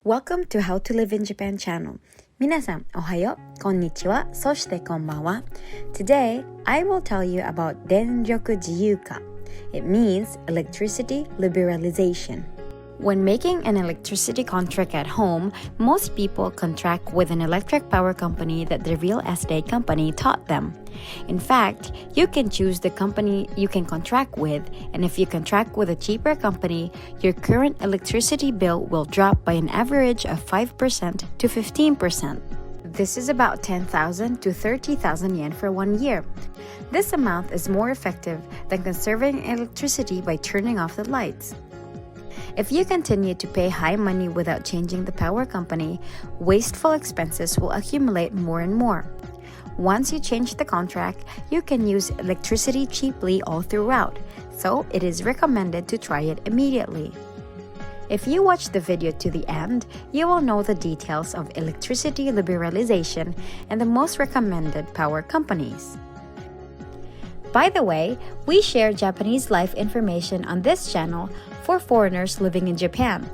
Welcome to How to Live in Japan channel. 皆さん、おはよう、こんにちは、そしてこんばんは。Today, I will tell you about 電力自由化. It means electricity liberalization. When making an electricity contract at home, most people contract with an electric power company that the real estate company taught them. In fact, you can choose the company you can contract with, and if you contract with a cheaper company, your current electricity bill will drop by an average of 5% to 15%. This is about 10,000 to 30,000 yen for 1 year. This amount is more effective than conserving electricity by turning off the lights. If you continue to pay high money without changing the power company, wasteful expenses will accumulate more and more. Once you change the contract, you can use electricity cheaply all throughout, so it is recommended to try it immediately. If you watch the video to the end, you will know the details of electricity liberalization and the most recommended power companies. By the way, we share Japanese life information on this channel for foreigners living in Japan.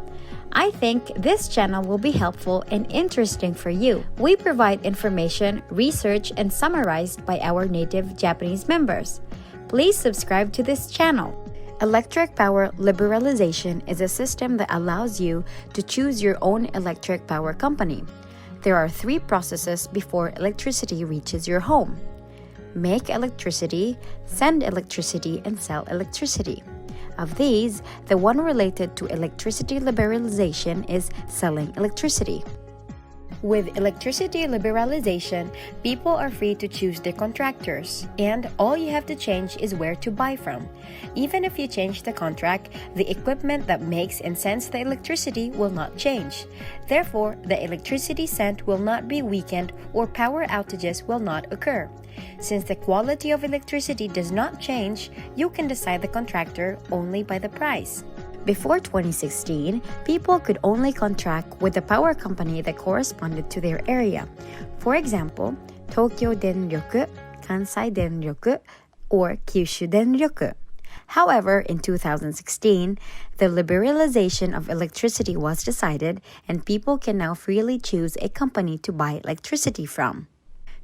I think this channel will be helpful and interesting for you. We provide information, research, and summarized by our native Japanese members. Please subscribe to this channel. Electric power liberalization is a system that allows you to choose your own electric power company. There are 3 processes before electricity reaches your home: make electricity, send electricity, and sell electricity. Of these, the one related to electricity liberalization is selling electricity. With electricity liberalization, people are free to choose their contractors, and all you have to change is where to buy from. Even if you change the contract, the equipment that makes and sends the electricity will not change. Therefore, the electricity sent will not be weakened or power outages will not occur. Since the quality of electricity does not change, you can decide the contractor only by the price. Before 2016, people could only contract with the power company that corresponded to their area. For example, Tokyo Denryokuj, Kansai Denryokuj, or Kyushu Denryokuj. However, in 2016, the liberalization of electricity was decided, and people can now freely choose a company to buy electricity from.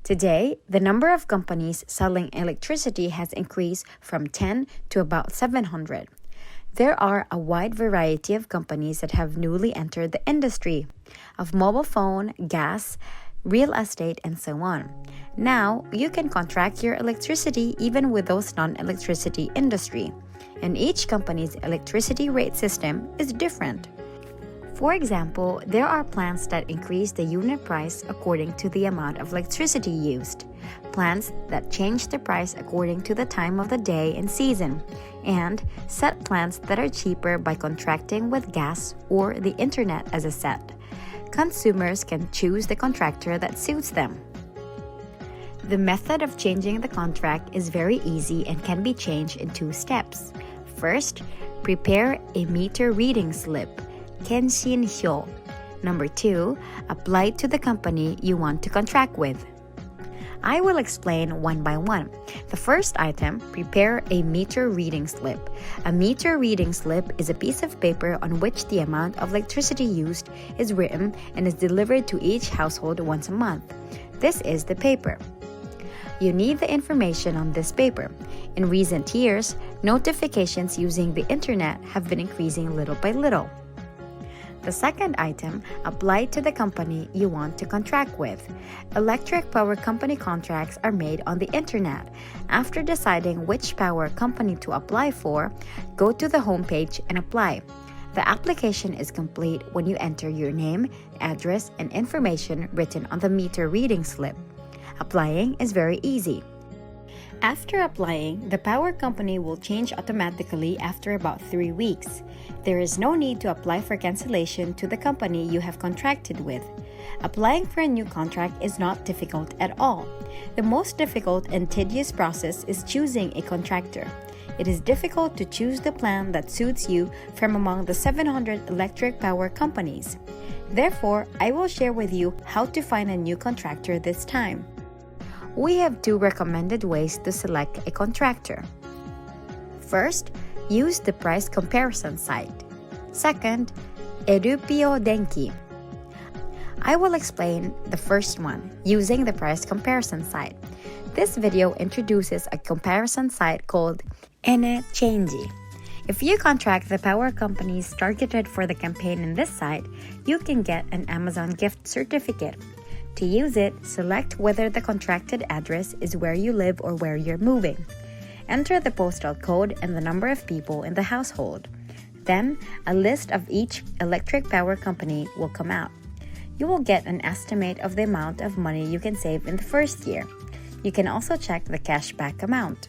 Today, the number of companies selling electricity has increased from 10 to about 700. There are a wide variety of companies that have newly entered the industry of mobile phone, gas, real estate, and so on. Now, you can contract your electricity even with those non-electricity industry, and each company's electricity rate system is different. For example, there are plans that increase the unit price according to the amount of electricity used, plans that change the price according to the time of the day and season, and set plans that are cheaper by contracting with gas or the internet as a set. Consumers can choose the contractor that suits them. The method of changing the contract is very easy and can be changed in 2 steps. First, prepare a meter reading slip. Kenshin Hyo. Number 2, apply to the company you want to contract with. I will explain one by one. The first item, prepare a meter reading slip. A meter reading slip is a piece of paper on which the amount of electricity used is written and is delivered to each household once a month. This is the paper. You need the information on this paper. In recent years, notifications using the internet have been increasing little by little. The second item, apply to the company you want to contract with. Electric power company contracts are made on the internet. After deciding which power company to apply for, go to the homepage and apply. The application is complete when you enter your name, address, and information written on the meter reading slip. Applying is very easy. After applying, the power company will change automatically after about 3 weeks. There is no need to apply for cancellation to the company you have contracted with. Applying for a new contract is not difficult at all. The most difficult and tedious process is choosing a contractor. It is difficult to choose the plan that suits you from among the 700 electric power companies. Therefore, I will share with you how to find a new contractor this time. We have 2 recommended ways to select a contractor. First, use the price comparison site. Second, Lpio denki. I will explain the first one using the price comparison site. This video introduces a comparison site called Enechange. If you contract the power companies targeted for the campaign in this site, you can get an Amazon gift certificate. To use it, select whether the contracted address is where you live or where you're moving. Enter the postal code and the number of people in the household. Then, a list of each electric power company will come out. You will get an estimate of the amount of money you can save in the first year. You can also check the cashback amount.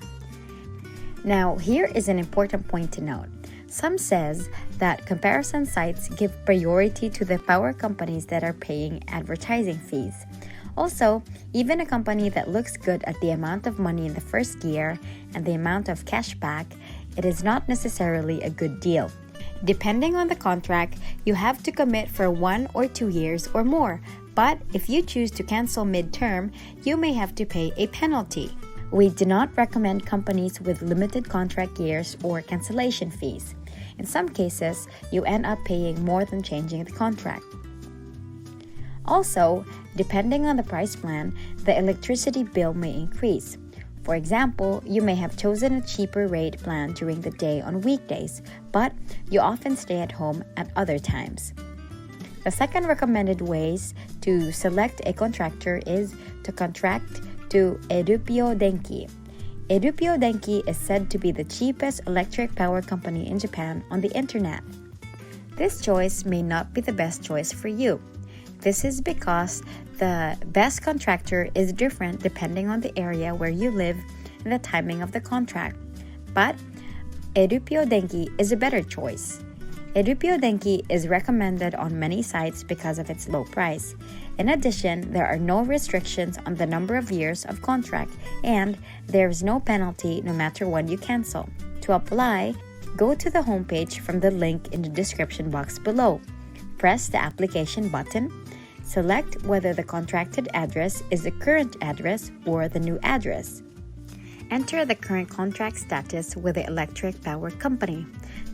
Now, here is an important point to note. Some says that comparison sites give priority to the power companies that are paying advertising fees. Also, even a company that looks good at the amount of money in the first year and the amount of cashback, it is not necessarily a good deal. Depending on the contract, you have to commit for 1 or 2 years or more, but if you choose to cancel mid-term, you may have to pay a penalty. We do not recommend companies with limited contract years or cancellation fees. In some cases, you end up paying more than changing the contract. Also, depending on the price plan, the electricity bill may increase. For example, you may have chosen a cheaper rate plan during the day on weekdays, but you often stay at home at other times. The second recommended ways to select a contractor is to contract to Lpio denki. Lpio denki is said to be the cheapest electric power company in Japan on the internet. This choice may not be the best choice for you. This is because the best contractor is different depending on the area where you live and the timing of the contract. But Lpio denki is a better choice. Lpio denki is recommended on many sites because of its low price. In addition, there are no restrictions on the number of years of contract, and there is no penalty no matter when you cancel. To apply, go to the homepage from the link in the description box below. Press the application button. Select whether the contracted address is the current address or the new address. Enter the current contract status with the electric power company.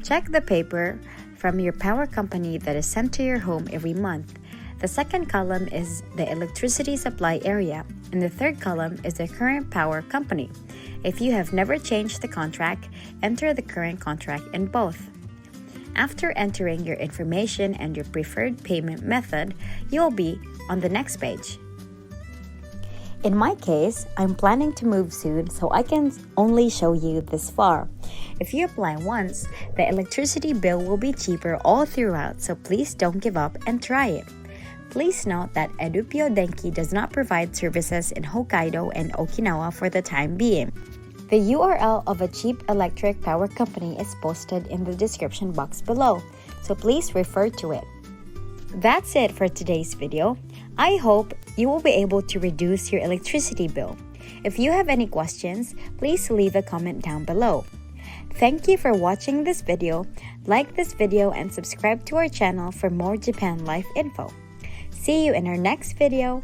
Check the paper from your power company that is sent to your home every month. The second column is the electricity supply area, and the third column is the current power company. If you have never changed the contract, enter the current contract in both. After entering your information and your preferred payment method, you'll be on the next page. In my case, I'm planning to move soon, so I can only show you this far. If you apply once, the electricity bill will be cheaper all throughout, so please don't give up and try it. Please note that Lpio denki does not provide services in Hokkaido and Okinawa for the time being. The URL of a cheap electric power company is posted in the description box below, so please refer to it. That's it for today's video. I hope you will be able to reduce your electricity bill. If you have any questions, please leave a comment down below. Thank you for watching this video. Like this video and subscribe to our channel for more Japan life info. See you in our next video.